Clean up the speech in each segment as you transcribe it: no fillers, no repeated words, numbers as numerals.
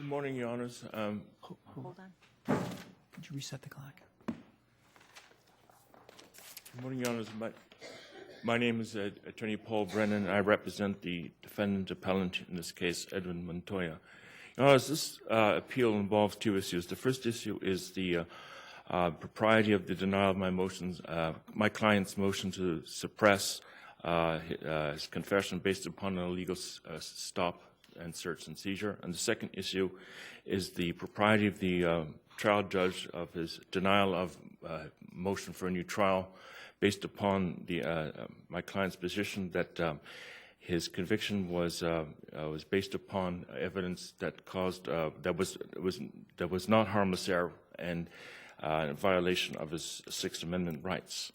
Good morning, Your Honors. Hold on. Could you reset the clock? Good morning, Your Honors. My name is Attorney Paul Brennan. I represent the defendant appellant, in this case, Edwin Montoya. Your Honors, this appeal involves two issues. The first issue is the propriety of the denial of my client's motion to suppress his confession based upon an illegal stop and search and seizure. And the second issue is the propriety of the trial judge of his denial of motion for a new trial based upon my client's position that his conviction was based upon evidence that caused that was not harmless error and in violation of his Sixth Amendment rights.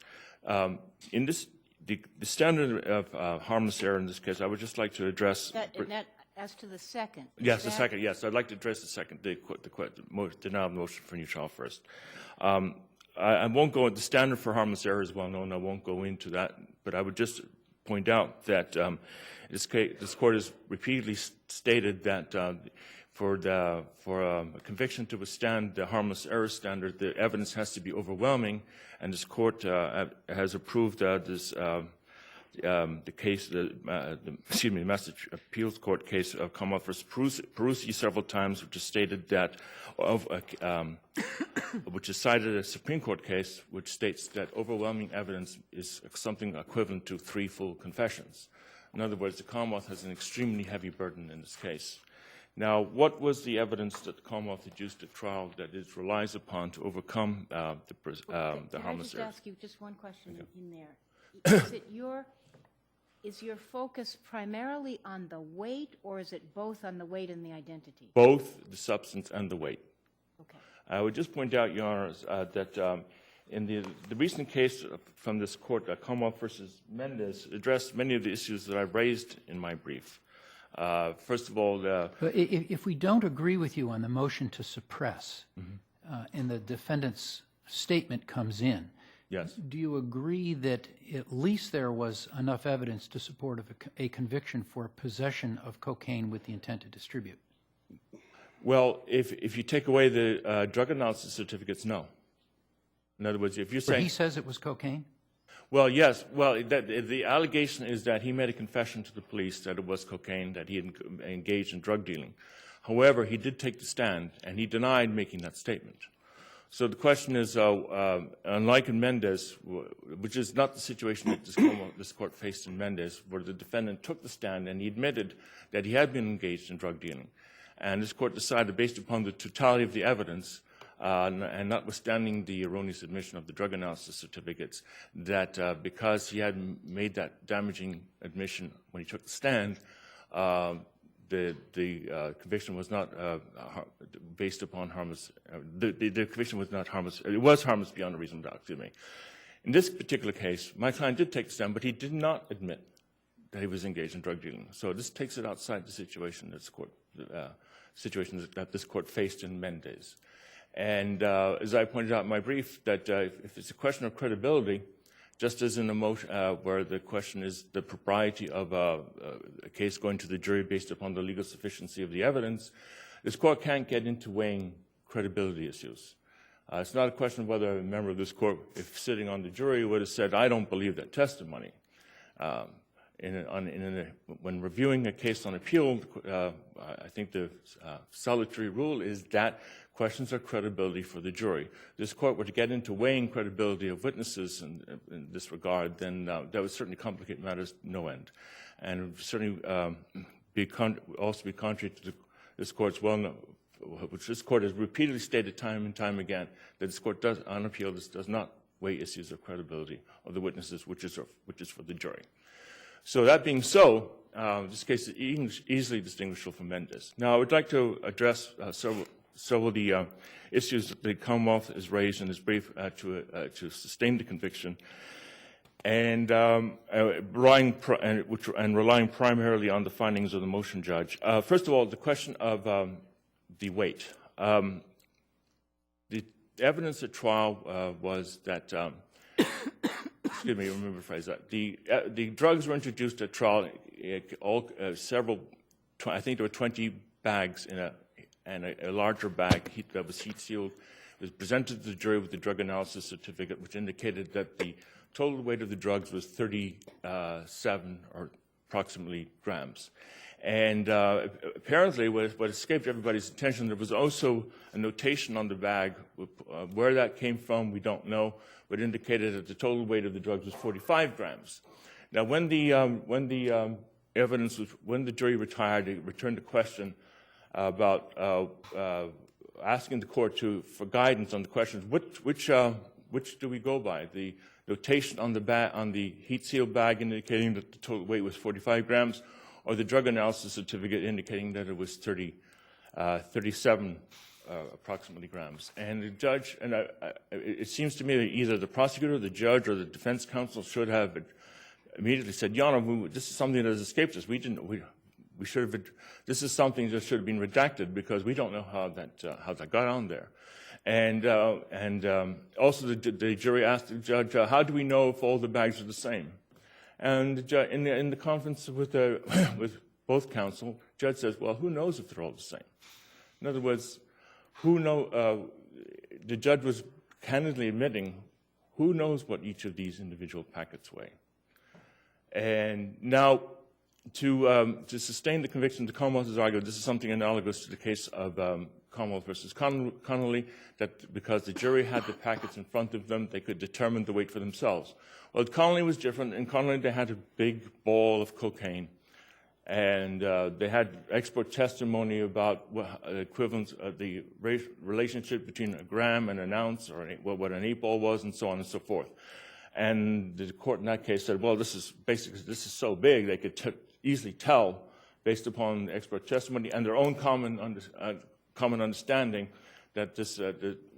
In this, the standard of harmless error in this case, I would just like to address. As to the second. Yes, the second. Yes, I'd like to address the second, the denial of motion for new trial first. I won't go. The standard for harmless error is well known. I won't go into that, but I would just point out that this court has repeatedly stated that for a conviction to withstand the harmless error standard, the evidence has to be overwhelming, and this court has approved the case, the Massachusetts Appeals Court case of Commonwealth versus Perusi several times, which has stated that, which has cited a Supreme Court case which states that overwhelming evidence is something equivalent to 3 full confessions. In other words, the Commonwealth has an extremely heavy burden in this case. Now, what was the evidence that the Commonwealth had used at trial that it relies upon to overcome the harmless error? Can I just ask you just one question in there? Is your focus primarily on the weight, or is it both on the weight and the identity? Both the substance and the weight. Okay. I would just point out, Your Honors, that in the recent case from this court, Commonwealth versus Mendez, addressed many of the issues that I've raised in my brief. First of all, if we don't agree with you on the motion to suppress, and the defendant's statement comes in, yes. Do you agree that at least there was enough evidence to support a conviction for possession of cocaine with the intent to distribute? Well, if you take away the drug analysis certificates, no. In other words, if you're saying... But he says it was cocaine? Well, yes. Well, the allegation is that he made a confession to the police that it was cocaine, that he had engaged in drug dealing. However, he did take the stand, and he denied making that statement. So the question is, unlike in Mendez, which is not the situation that this court faced in Mendez, where the defendant took the stand and he admitted that he had been engaged in drug dealing. And this court decided, based upon the totality of the evidence, and notwithstanding the erroneous admission of the drug analysis certificates, that because he had made that damaging admission when he took the stand, the conviction was not based upon harmless. The conviction was not harmless. It was harmless beyond a reasonable doubt. Excuse me. In this particular case, my client did take the stand, but he did not admit that he was engaged in drug dealing. So this takes it outside the situation that this court faced in Mendez. And as I pointed out in my brief, that if it's a question of credibility, just as in a motion where the question is the propriety of a case going to the jury based upon the legal sufficiency of the evidence, this court can't get into weighing credibility issues. It's not a question of whether a member of this court, if sitting on the jury, would have said, I don't believe that testimony. When reviewing a case on appeal, I think the salutary rule is that questions of credibility for the jury. This court were to get into weighing credibility of witnesses in this regard, then that would certainly complicate matters no end. And it would certainly also be contrary to this court's which this court has repeatedly stated time and time again, that this court does, on appeal, does not weigh issues of credibility of the witnesses, which is for the jury. So that being so, this case is easily distinguishable from Mendez. Now, I would like to address several of the issues that the Commonwealth has raised in this brief to sustain the conviction, and relying primarily on the findings of the motion judge. First of all, the question of the weight. The evidence at trial was that. Excuse me, remember to phrase that. The drugs were introduced at trial, I think there were 20 bags in and a larger bag that was heat sealed. It was presented to the jury with the drug analysis certificate, which indicated that the total weight of the drugs was 37 or approximately grams. And apparently, what escaped everybody's attention, there was also a notation on the bag. Where that came from, we don't know, but indicated that the total weight of the drugs was 45 grams. Now, when the evidence was, when the jury retired, it returned a question about asking the court for guidance on the questions. Which do we go by? The notation on the heat sealed bag indicating that the total weight was 45 grams, or the drug analysis certificate indicating that it was 37 approximately grams. And the judge, and it seems to me that either the prosecutor, the judge, or the defense counsel should have immediately said, Your Honor, this is something that has escaped us. We should have. This is something that should have been redacted because we don't know how that got on there. And also the jury asked the judge, how do we know if all the bags are the same? And the judge, in the conference with both counsel, the judge says, well, who knows if they're all the same? In other words, the judge was candidly admitting, who knows what each of these individual packets weigh? And now, to sustain the conviction, the Commonwealth has argued this is something analogous to the case of Commonwealth versus Connolly, that because the jury had the packets in front of them, they could determine the weight for themselves. Well, Connolly was different. In Connolly, they had a big ball of cocaine, and they had expert testimony about equivalence of the relationship between a gram and an ounce, or what an 8-ball was, and so on and so forth. And the court in that case said, well, this is so big, they could easily tell, based upon expert testimony and their own common understanding, that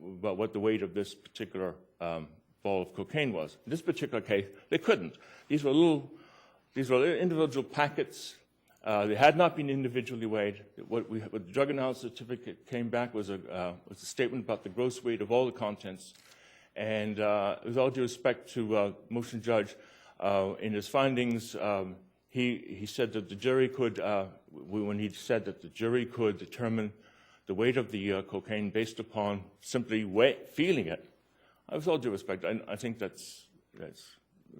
about what the weight of this particular ball of cocaine was. In this particular case, they couldn't. These were individual packets. They had not been individually weighed. What the drug analysis certificate came back was a statement about the gross weight of all the contents. And with all due respect to motion judge, in his findings, he said that the jury could, when he said that the jury could determine the weight of the cocaine based upon simply feeling it, with all due respect, I think that's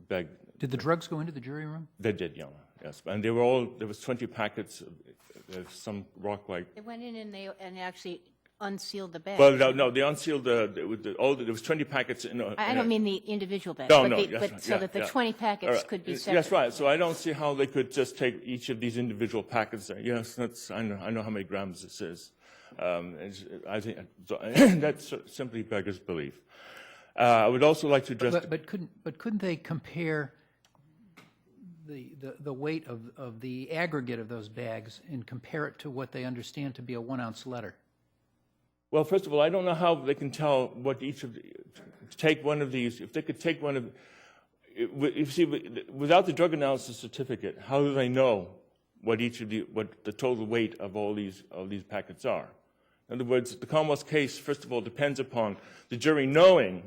beg. Did the drugs go into the jury room? They did, yeah, yes. And there was 20 packets of some rock white. They went in and actually unsealed the bag. Well, no, they unsealed there was 20 packets. I don't mean the individual bags, so that the 20 packets could be separate. That's right. So I don't see how they could just take each of these individual packets and say, yes, I know how many grams this is. I think that simply beggars belief. I would also like to address. But couldn't they compare the weight of the aggregate of those bags and compare it to what they understand to be a 1-ounce letter? Well, first of all, I don't know how they can tell what take one of these. If they could take one of, you see, without the drug analysis certificate, how do they know what the total weight of all these packets are? In other words, the Commonwealth case, first of all, depends upon the jury knowing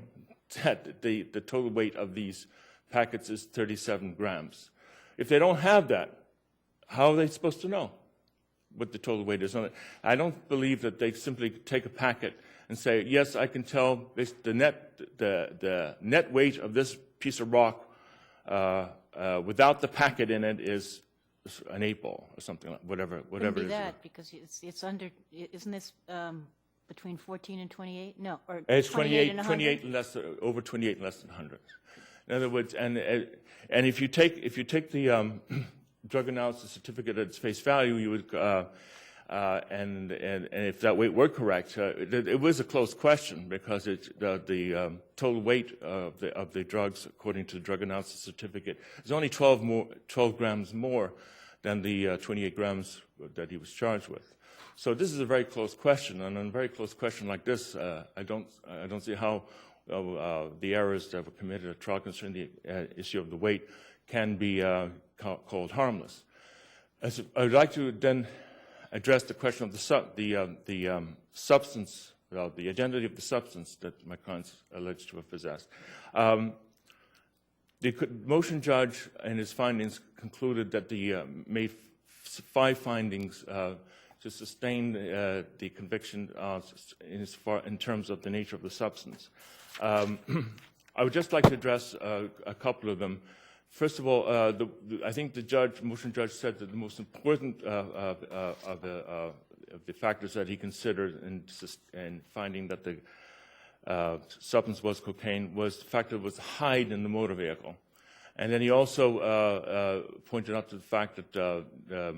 that the total weight of these packets is 37 grams. If they don't have that, how are they supposed to know what the total weight is on it? I don't believe that they simply take a packet and say, yes, I can tell the net weight of this piece of rock without the packet in it is an 8-ball or something like whatever it is. That because it's under, isn't this between 14 and 28? No, or it's 28 and 28 and less, over 28 and less than 100. In other words, and if you take the drug analysis certificate at its face value, you would, and if that weight were correct, it was a close question because the total weight of the drugs, according to the drug analysis certificate, is only 12 grams more than the 28 grams that he was charged with. So this is a very close question, and on a very close question like this, I don't see how the errors that were committed at trial concerning the issue of the weight can be called harmless. I would like to then address the question of the substance, the identity of the substance that my clients alleged to have possessed. The motion judge in his findings concluded that made 5 findings to sustain the conviction in terms of the nature of the substance. I would just like to address a couple of them. First of all, I think the motion judge said that the most important of the factors that he considered in finding that the substance was cocaine was the fact that it was hide in the motor vehicle. And then he also pointed out to the fact that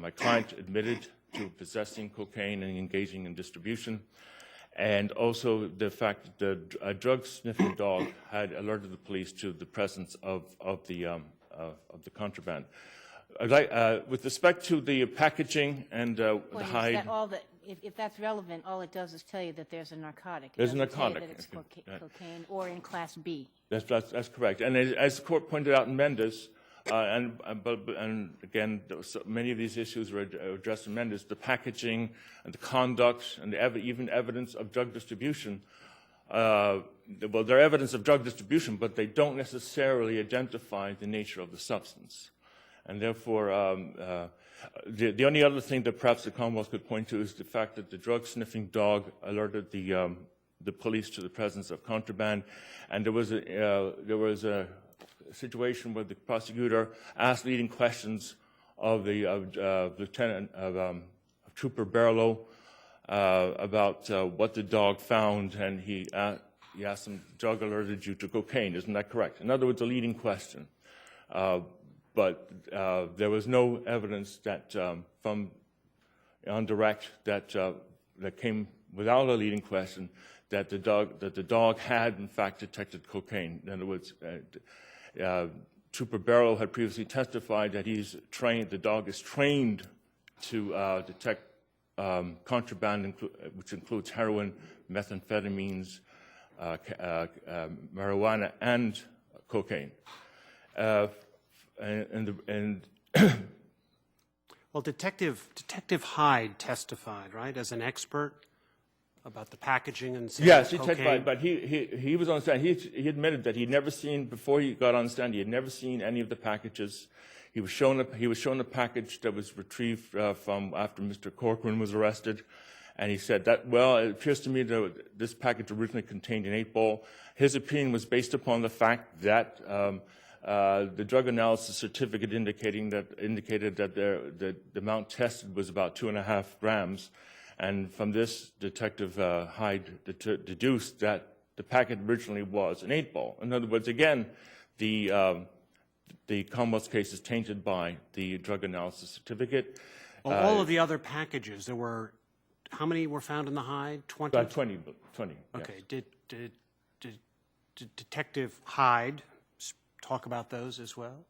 my client admitted to possessing cocaine and engaging in distribution, and also the fact that a drug-sniffing dog had alerted the police to the presence of the contraband. With respect to the packaging and the hide, Is that all that, if that's relevant, all it does is tell you that there's a narcotic. It there's a doesn't tell you narcotic. that it's cocaine or in Class B. That's correct. And as the court pointed out in Mendes, and again, many of these issues were addressed in Mendes, the packaging and the conduct and even evidence of drug distribution. Well, they're evidence of drug distribution, but they don't necessarily identify the nature of the substance. And therefore, the only other thing that perhaps the Commonwealth could point to is the fact that the drug-sniffing dog alerted the police to the presence of contraband, and there was a situation where the prosecutor asked leading questions of the Trooper Barlow about what the dog found, and he asked him, "The dog alerted you to cocaine, isn't that correct?" In other words, a leading question. But there was no evidence that from on direct that came without a leading question that the dog had in fact detected cocaine. In other words, Trooper Barrow had previously testified that the dog is trained to detect contraband, which includes heroin, methamphetamines, marijuana, and cocaine. Well, Detective Hyde testified, right, as an expert about the packaging and yes, he cocaine. testified, but he was on stand. He admitted that he'd never seen, before he got on stand, he had never seen any of the packages. He was shown a package that was retrieved from after Mr. Corcoran was arrested, and he said that, well, it appears to me that this package originally contained an 8-ball. His opinion was based upon the fact that the drug analysis certificate indicated that the amount tested was about 2.5 grams, and from this, Detective Hyde deduced that the packet originally was an 8-ball. In other words, again, the Commonwealth case is tainted by the drug analysis certificate. Well, all of the other packages, there were, how many were found in the Hyde? 20? About 20. Okay. Yes. Did Detective Hyde talk about those as well?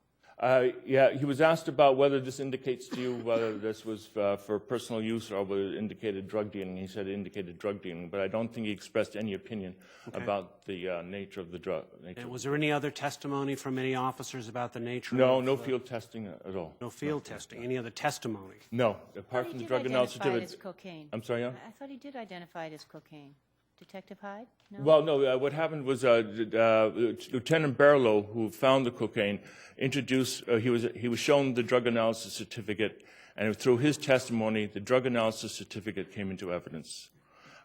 Yeah, he was asked about whether this indicates to you whether this was for personal use or whether it indicated drug dealing. He said it indicated drug dealing, but I don't think he expressed any opinion about the nature of the drug. And was there any other testimony from any officers about the nature? No field testing at all. No field testing. Any other testimony? No, apart from the drug analysis certificate. As cocaine. I'm sorry, yeah? I thought he did identify it as cocaine. Detective Hyde? No? Well, no. What happened was Lieutenant Barlow, who found the cocaine, introduced. He was shown the drug analysis certificate, and through his testimony, the drug analysis certificate came into evidence.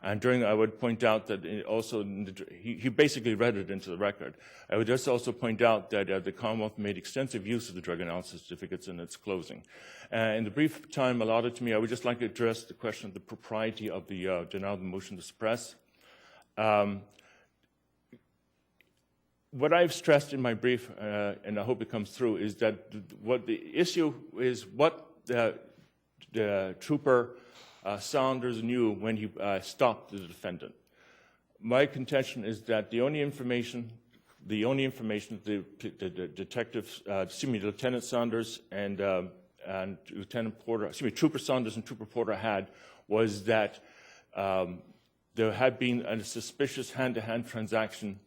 And I would point out that he basically read it into the record. I would just also point out that the Commonwealth made extensive use of the drug analysis certificates in its closing. In the brief time allotted to me, I would just like to address the question of the propriety of the denial of the motion to suppress. What I've stressed in my brief, and I hope it comes through, is that what the issue is what the Trooper Saunders knew when he stopped the defendant. My contention is that the only information the Lieutenant Saunders and Trooper Saunders and Trooper Porter had was that there had been a suspicious hand-to-hand transaction,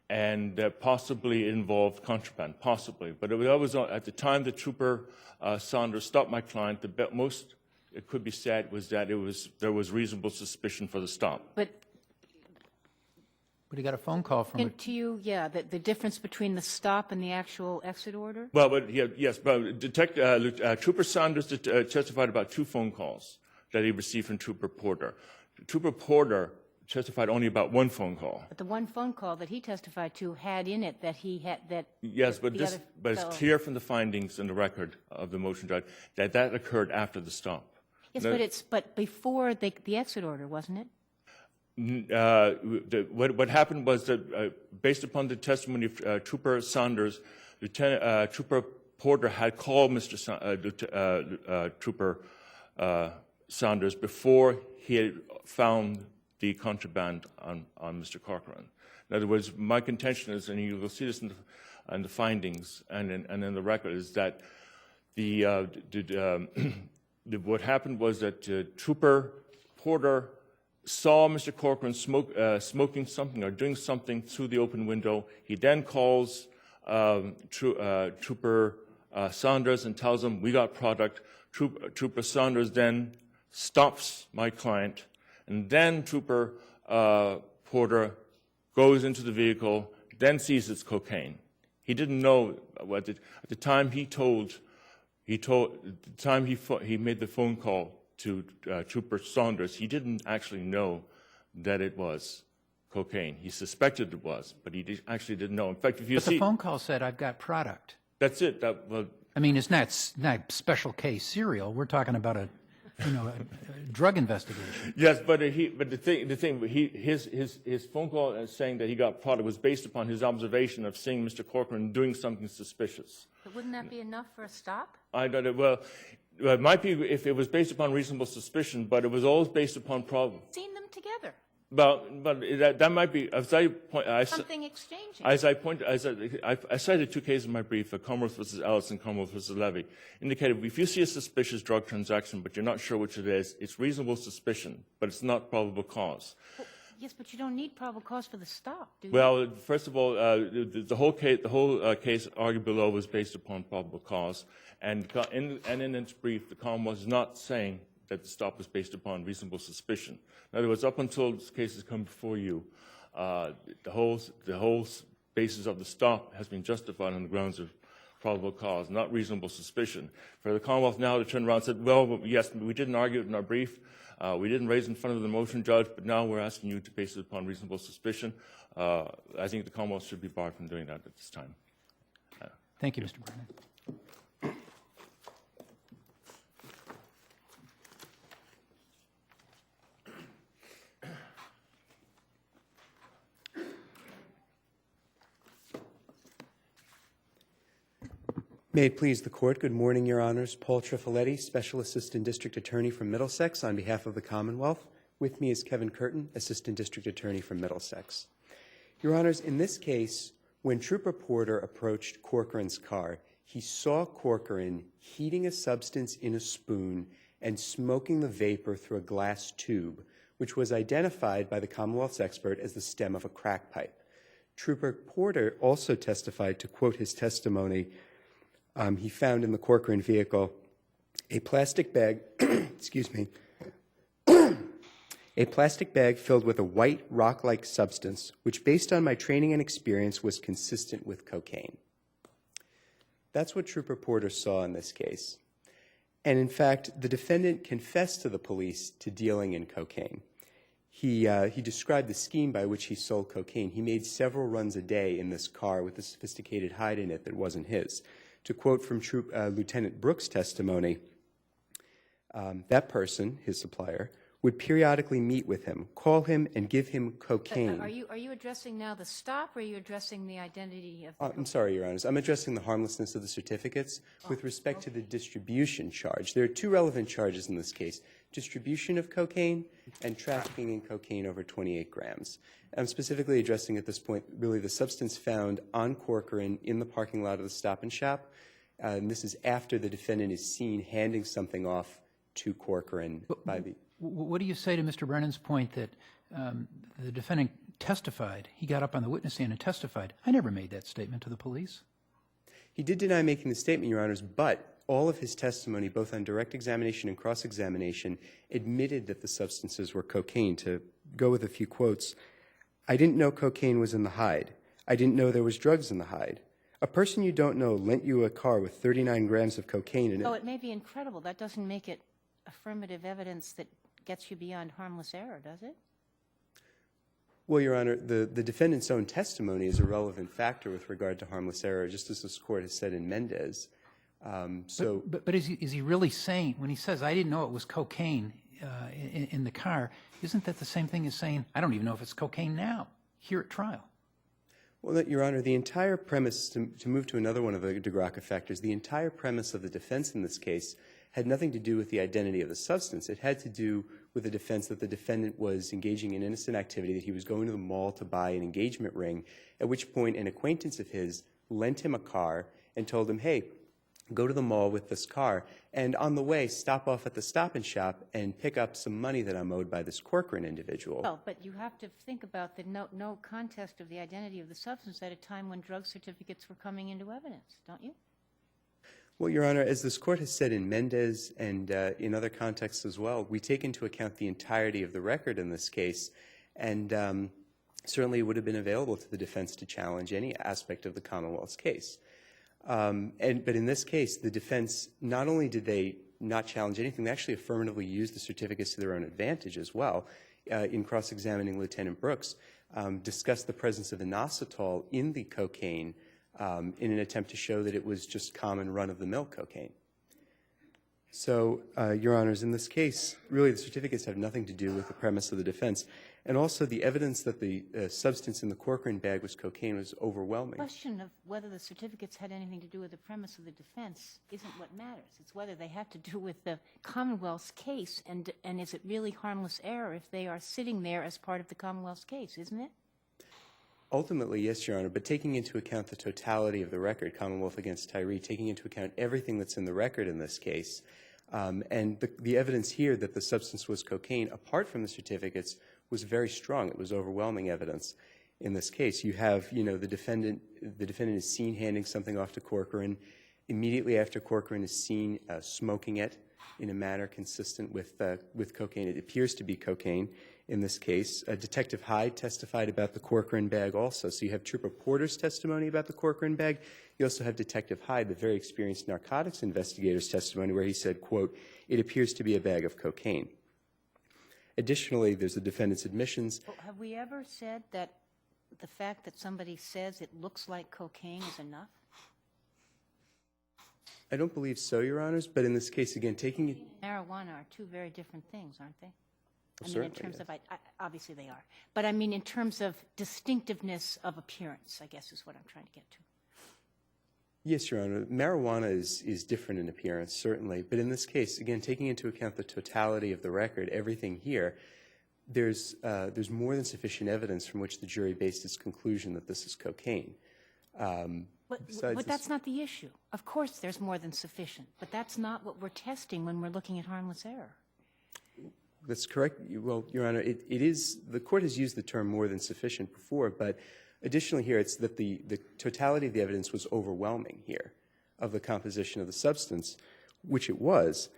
and that possibly involved contraband, possibly. But at the time that Trooper Saunders stopped my client, the most it could be said was that there was reasonable suspicion for the stop. But he got a phone call from And to you, yeah, the difference between the stop and the actual exit order? Well, but yes, but Trooper Saunders testified about 2 phone calls. that he received from Trooper Porter. Trooper Porter testified only about one phone call. But the one phone call that he testified to had in it that he had that. Yes, the but other it's fellow- clear from the findings in the record of the motion judge that that occurred after the stop. Yes, No- but before the exit order, wasn't it? What happened was that, based upon the testimony of Trooper Saunders, Trooper Porter had called Trooper Saunders before he had found the contraband on Mr. Corcoran. In other words, my contention is, and you will see this in the findings and in the record, is that what happened was that Trooper Porter saw Mr. Corcoran smoking something or doing something through the open window. He then calls Trooper Saunders and tells him, "We got product." Trooper Saunders then stops my client, and then Trooper Porter goes into the vehicle, then sees it's cocaine. He didn't know at the time he made the phone call to Trooper Saunders. He didn't actually know that it was cocaine. He suspected it was, but he actually didn't know. In fact, if you But see, the phone call said, "I've got product." that's it. I mean, it's not special case serial. We're talking about a drug investigation. Yes, but his phone call saying that he got product was based upon his observation of seeing Mr. Corcoran doing something suspicious. But wouldn't that be enough for a stop? I don't know. Well, it might be if it was based upon reasonable suspicion, but it was always based upon problem. Seen them together. But that might be, as I point, Something exchanging. I cited two cases in my brief, Commonwealth versus Ellis and Commonwealth versus Levy, indicated if you see a suspicious drug transaction, but you're not sure which it is, it's reasonable suspicion, but it's not probable cause. Well, yes, but you don't need probable cause for the stop, do you? Well, first of all, the whole case argued below was based upon probable cause, and in its brief, the Commonwealth is not saying that the stop was based upon reasonable suspicion. In other words, up until this case has come before you, the whole basis of the stop has been justified on the grounds of probable cause, not reasonable suspicion. For the Commonwealth now to turn around and say, well, yes, we didn't argue it in our brief, we didn't raise it in front of the motion judge, but now we're asking you to base it upon reasonable suspicion. I think the Commonwealth should be barred from doing that at this time. Thank you, Mr. Brennan. May it please the Court. Good morning, Your Honors. Paul Trifoletti, Special Assistant District Attorney from Middlesex on behalf of the Commonwealth. With me is Kevin Curtin, Assistant District Attorney from Middlesex. Your Honors, in this case, when Trooper Porter approached Corcoran's car, he saw Corcoran heating a substance in a spoon and smoking the vapor through a glass tube, which was identified by the Commonwealth's expert as the stem of a crack pipe. Trooper Porter also testified, to quote his testimony, he found in the Corcoran vehicle a plastic bag, excuse me, a plastic bag filled with a white rock-like substance, which based on my training and experience was consistent with cocaine. That's what Trooper Porter saw in this case. And in fact, the defendant confessed to the police to dealing in cocaine. He described the scheme by which he sold cocaine. He made several runs a day in this car with a sophisticated hide in it that wasn't his. To quote from Lieutenant Brooks' testimony, that person, his supplier, would periodically meet with him, call him, and give him cocaine. Are you addressing now the stop, or are you addressing the identity of the I'm sorry, Your Honors. I'm addressing the harmlessness of the certificates with respect to the distribution charge. There are two relevant charges in this case, distribution of cocaine and trafficking in cocaine over 28 grams. I'm specifically addressing at this point really the substance found on Corcoran in the parking lot of the Stop and Shop. And this is after the defendant is seen handing something off to Corcoran by the... What do you say to Mr. Brennan's point that the defendant testified, he got up on the witness stand and testified, I never made that statement to the police? He did deny making the statement, Your Honors, but all of his testimony, both on direct examination and cross-examination, admitted that the substances were cocaine. To go with a few quotes, I didn't know cocaine was in the hide. I didn't know there was drugs in the hide. A person you don't know lent you a car with 39 grams of cocaine in it. Oh, it may be incredible. That doesn't make it affirmative evidence that gets you beyond harmless error, does it? Well, Your Honor, the defendant's own testimony is a relevant factor with regard to harmless error, just as this Court has said in Mendez. But is he really saying, when he says, I didn't know it was cocaine in the car, isn't that the same thing as saying, I don't even know if it's cocaine now, here at trial? Well, Your Honor, the entire premise, to move to another one of the de Graaca factors, the entire premise of the defense in this case had nothing to do with the identity of the substance. It had to do with the defense that the defendant was engaging in innocent activity, that he was going to the mall to buy an engagement ring, at which point an acquaintance of his lent him a car and told him, hey, go to the mall with this car, and on the way, stop off at the Stop and Shop and pick up some money that I'm owed by this Corcoran individual. Well, but you have to think about the no contest of the identity of the substance at a time when drug certificates were coming into evidence, don't you? Well, Your Honor, as this Court has said in Mendez and in other contexts as well, we take into account the entirety of the record in this case, and certainly it would have been available to the defense to challenge any aspect of the Commonwealth's case. But in this case, the defense, not only did they not challenge anything, they actually affirmatively used the certificates to their own advantage as well. In cross-examining Lieutenant Brooks, discussed the presence of inositol in the cocaine in an attempt to show that it was just common run-of-the-mill cocaine. So, Your Honors, in this case, really the certificates have nothing to do with the premise of the defense. And also the evidence that the substance in the Corcoran bag was cocaine was overwhelming. The question of whether the certificates had anything to do with the premise of the defense isn't what matters. It's whether they have to do with the Commonwealth's case, and is it really harmless error if they are sitting there as part of the Commonwealth's case, isn't it? Ultimately, yes, Your Honor, but taking into account the totality of the record, Commonwealth against Tyree, taking into account everything that's in the record in this case, and the evidence here that the substance was cocaine, apart from the certificates, was very strong. It was overwhelming evidence in this case. You have, the defendant is seen handing something off to Corcoran. Immediately after Corcoran is seen smoking it in a manner consistent with cocaine. It appears to be cocaine in this case. Detective Hyde testified about the Corcoran bag also. So you have Trooper Porter's testimony about the Corcoran bag. You also have Detective Hyde, the very experienced narcotics investigator's testimony, where he said, quote, it appears to be a bag of cocaine. Additionally, there's the defendant's admissions. Well, have we ever said that the fact that somebody says it looks like cocaine is enough? I don't believe so, Your Honors, but in this case, again, taking it... Marijuana are two very different things, aren't they? Certainly, in terms yes. of, obviously they are. But I mean in terms of distinctiveness of appearance, I guess is what I'm trying to get to. Yes, Your Honor. Marijuana is different in appearance, certainly. But in this case, again, taking into account the totality of the record, everything here, there's more than sufficient evidence from which the jury based its conclusion that this is cocaine. But that's not the issue. Of course there's more than sufficient, but that's not what we're testing when we're looking at harmless error. That's correct. Well, Your Honor, it is, the court has used the term more than sufficient before, but additionally here, it's that the totality of the evidence was overwhelming here of the composition of the substance, which it was.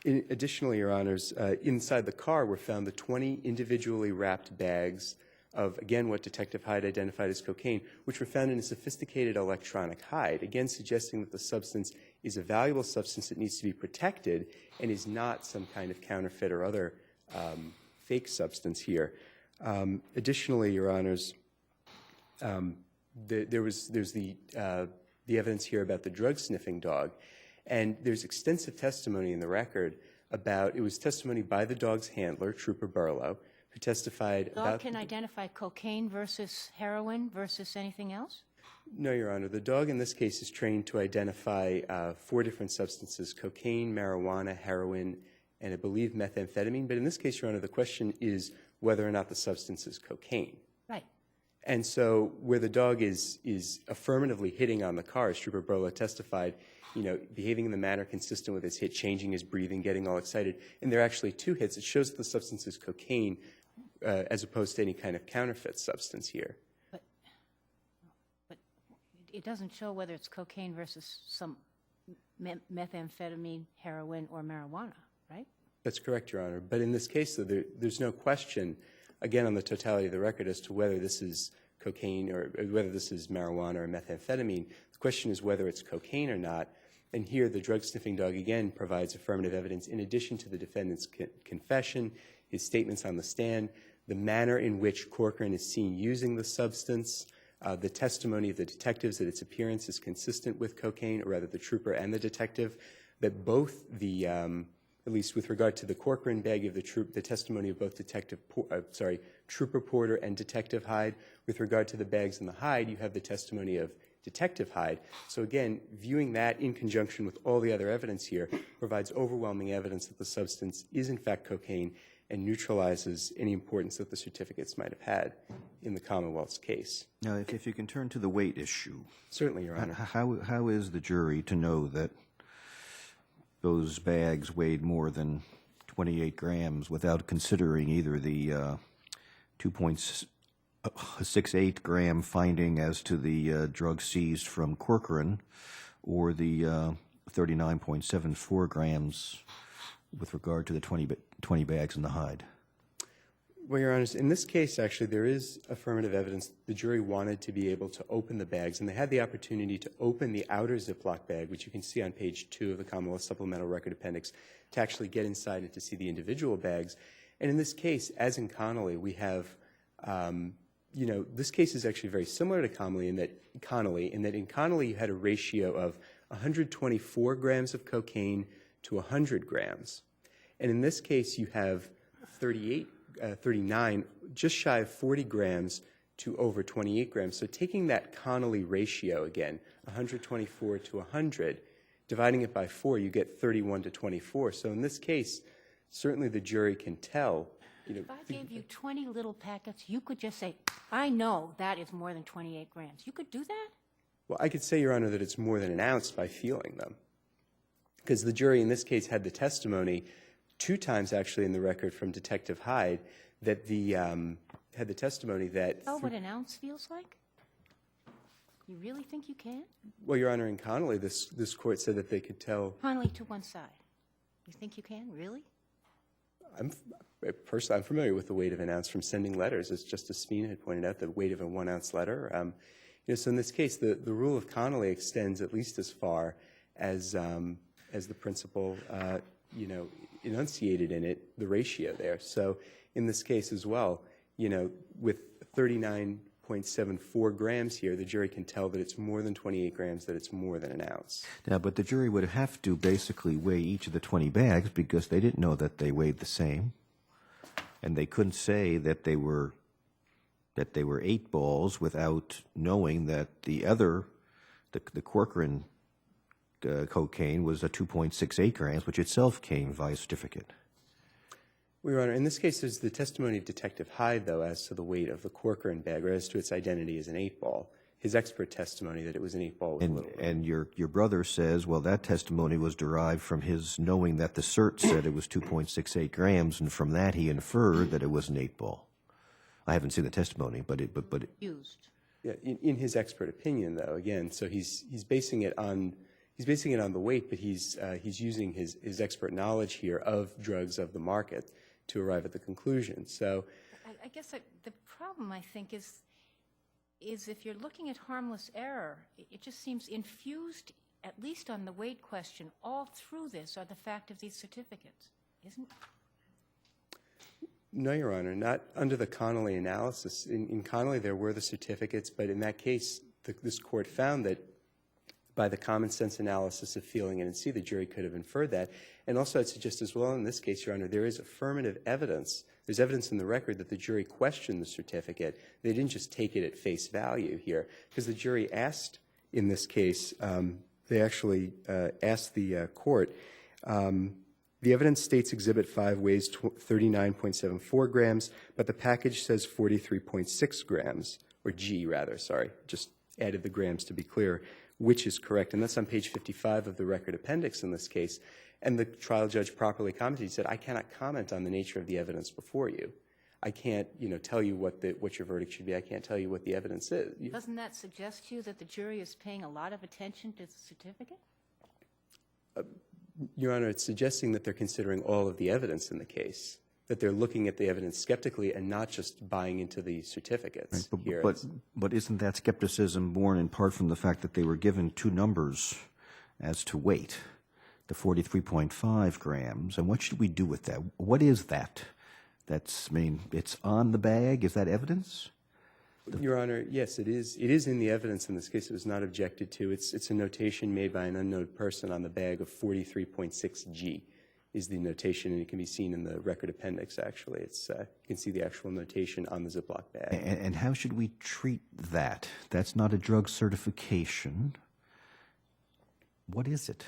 Additionally, Your Honors, inside the car were found the 20 individually wrapped bags of, again, what Detective Hyde identified as cocaine, which were found in a sophisticated electronic hide, again suggesting that the substance is a valuable substance that needs to be protected and is not some kind of counterfeit or other fake substance here. Additionally, Your Honors, there's the evidence here about the drug-sniffing dog, and there's extensive testimony in the record about, it was testimony by the dog's handler, Trooper Burlow, who testified about... The dog can identify cocaine versus heroin versus anything else? No, Your Honor. The dog in this case is trained to identify 4 different substances: cocaine, marijuana, heroin, and I believe methamphetamine. But in this case, Your Honor, the question is whether or not the substance is cocaine. Right. And so where the dog is affirmatively hitting on the car, as Trooper Burlow testified, behaving in the manner consistent with his hit, changing his breathing, getting all excited, and there are actually 2 hits, it shows that the substance is cocaine as opposed to any kind of counterfeit substance here. But it doesn't show whether it's cocaine versus some methamphetamine, heroin, or marijuana, right? That's correct, Your Honor. But in this case, though, there's no question, again, on the totality of the record as to whether this is cocaine or whether this is marijuana or methamphetamine. The question is whether it's cocaine or not. And here, the drug sniffing dog again provides affirmative evidence in addition to the defendant's confession, his statements on the stand, the manner in which Corcoran is seen using the substance, the testimony of the detectives that its appearance is consistent with cocaine, or rather the trooper and the detective, that both the, at least with regard to the Corcoran bag of the testimony of both Trooper Porter and Detective Hyde. With regard to the bags in the Hyde, you have the testimony of Detective Hyde. So again, viewing that in conjunction with all the other evidence here provides overwhelming evidence that the substance is in fact cocaine and neutralizes any importance that the certificates might have had in the Commonwealth's case. Now, if you can turn to the weight issue. Certainly, Your Honor. How is the jury to know that those bags weighed more than 28 grams without considering either the 2.68 gram finding as to the drug seized from Corcoran or the 39.74 grams with regard to the 20 bags in the Hyde? Well, Your Honor, in this case, actually, there is affirmative evidence. The jury wanted to be able to open the bags, and they had the opportunity to open the outer Ziploc bag, which you can see on page 2 of the Commonwealth Supplemental Record Appendix, to actually get inside and to see the individual bags. And in this case, as in Connolly, we have, this case is actually very similar to Connolly in that in Connolly you had a ratio of 124 grams of cocaine to 100 grams. And in this case, you have 39, just shy of 40 grams to over 28 grams. So taking that Connolly ratio again, 124 to 100, dividing it by 4, you get 31 to 24. So in this case, certainly the jury can tell. If I gave you 20 little packets, you could just say, I know that is more than 28 grams. You could do that? Well, I could say, Your Honor, that it's more than an ounce by feeling them. Because the jury in this case had the testimony 2 times actually in the record from Detective Hyde that had the testimony that... Know what an ounce feels like? You really think you can? Well, Your Honor, in Connolly, this court said that they could tell... Connolly to one side. You think you can? Really? Personally, I'm familiar with the weight of an ounce from sending letters. As Justice Spina had pointed out, the weight of a 1-ounce letter. So in this case, the rule of Connolly extends at least as far as the principle, enunciated in it, the ratio there. So in this case as well, with 39.74 grams here, the jury can tell that it's more than 28 grams, that it's more than an ounce. Now, but the jury would have to basically weigh each of the 20 bags because they didn't know that they weighed the same, and they couldn't say that they were 8 balls without knowing that the Corcoran cocaine was a 2.68 grams, which itself came via certificate. Well, Your Honor, in this case, there's the testimony of Detective Hyde, though, as to the weight of the Corcoran bag, or as to its identity as an 8-ball. His expert testimony that it was an 8-ball was a little... And your brother says, well, that testimony was derived from his knowing that the cert said it was 2.68 grams, and from that he inferred that it was an 8-ball. I haven't seen the testimony, but it Used. Yeah, in his expert opinion, though, again, so he's basing it on the weight, but he's using his expert knowledge here of drugs of the market to arrive at the conclusion. So, I guess the problem, I think, is if you're looking at harmless error, it just seems infused, at least on the weight question, all through this are the fact of these certificates, isn't it? no, Your Honor, not under the Connolly analysis. In Connolly, there were the certificates, but in that case, this court found that by the common sense analysis of feeling and see, the jury could have inferred that. And also, I'd suggest as well in this case, Your Honor, there is affirmative evidence. There's evidence in the record that the jury questioned the certificate. They didn't just take it at face value here, because the jury asked, in this case, they actually asked the court, the evidence states Exhibit 5 weighs 39.74 grams, but the package says 43.6 grams, or G rather, sorry, just added the grams to be clear, which is correct. And that's on page 55 of the record appendix in this case. And the trial judge properly commented. He said, I cannot comment on the nature of the evidence before you. I can't, tell you what your verdict should be. I can't tell you what the evidence is. Doesn't that suggest to you that the jury is paying a lot of attention to the certificate? Your Honor, it's suggesting that they're considering all of the evidence in the case, that they're looking at the evidence skeptically and not just buying into the certificates. Right, but isn't that skepticism born in part from the fact that they were given 2 numbers as to weight, the 43.5 grams, and what should we do with that? What is that? I mean, it's on the bag. Is that evidence? Your Honor, yes, it is. It is in the evidence in this case. It was not objected to. It's a notation made by an unknown person on the bag of 43.6 G is the notation, and it can be seen in the record appendix, actually. You can see the actual notation on the Ziploc bag. And how should we treat that? That's not a drug certification. What is it?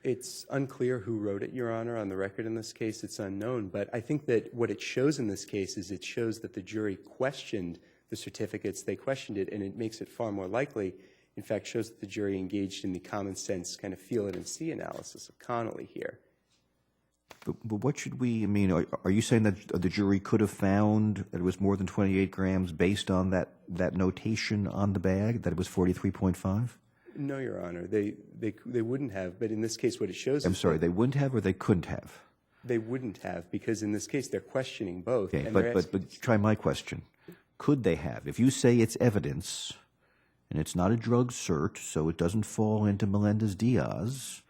It's unclear who wrote it, Your Honor. On the record in this case, it's unknown. But I think that what it shows in this case is it shows that the jury questioned the certificates. They questioned it, and it makes it far more likely, in fact, shows that the jury engaged in the common sense kind of feel it and see analysis of Connolly here. But what should we, I mean, are you saying that the jury could have found that it was more than 28 grams based on that notation on the bag, that it was 43.5? No, Your Honor. They wouldn't have. But in this case, what it shows I'm is sorry, they wouldn't have or they couldn't have? they wouldn't have, because in this case, they're questioning both. Okay, and but try my question. Could they have? If you say it's evidence, and it's not a drug cert, so it doesn't fall into Melendez-Diaz,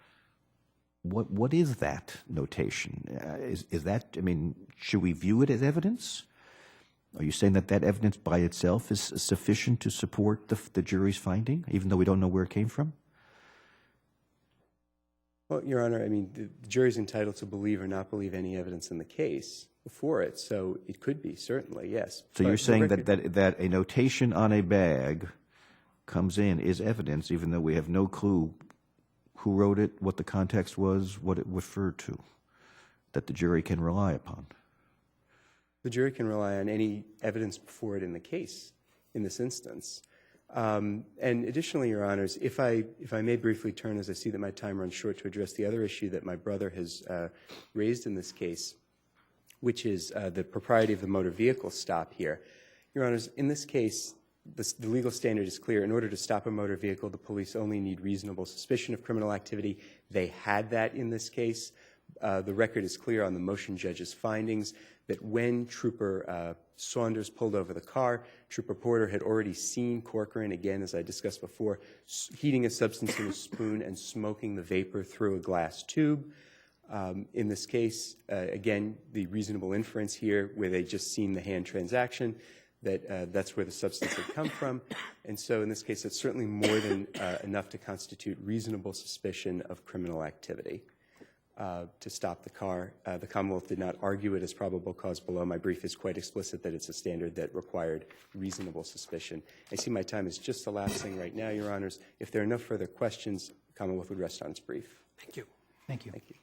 what is that notation? Is that, I mean, should we view it as evidence? Are you saying that that evidence by itself is sufficient to support the jury's finding, even though we don't know where it came from? Well, Your Honor, I mean, the jury's entitled to believe or not believe any evidence in the case before it, so it could be, certainly, yes. So you're saying that a notation on a bag comes in is evidence, even though we have no clue who wrote it, what the context was, what it referred to, that the jury can rely upon? The jury can rely on any evidence before it in the case, in this instance. And additionally, Your Honors, if I may briefly turn, as I see that my time runs short, to address the other issue that my brother has raised in this case, which is the propriety of the motor vehicle stop here. Your Honors, in this case, the legal standard is clear. In order to stop a motor vehicle, the police only need reasonable suspicion of criminal activity. They had that in this case. The record is clear on the motion judge's findings that when Trooper Saunders pulled over the car, Trooper Porter had already seen Corcoran, again, as I discussed before, heating a substance in a spoon and smoking the vapor through a glass tube. In this case, again, the reasonable inference here, where they just seen the hand transaction, that's where the substance had come from. And so in this case, it's certainly more than enough to constitute reasonable suspicion of criminal activity. To stop the car. The Commonwealth did not argue it as probable cause below. My brief is quite explicit that it's a standard that required reasonable suspicion. I see my time is just elapsing right now, Your Honors. If there are no further questions, the Commonwealth would rest on its brief. Thank you. Thank you. Thank you.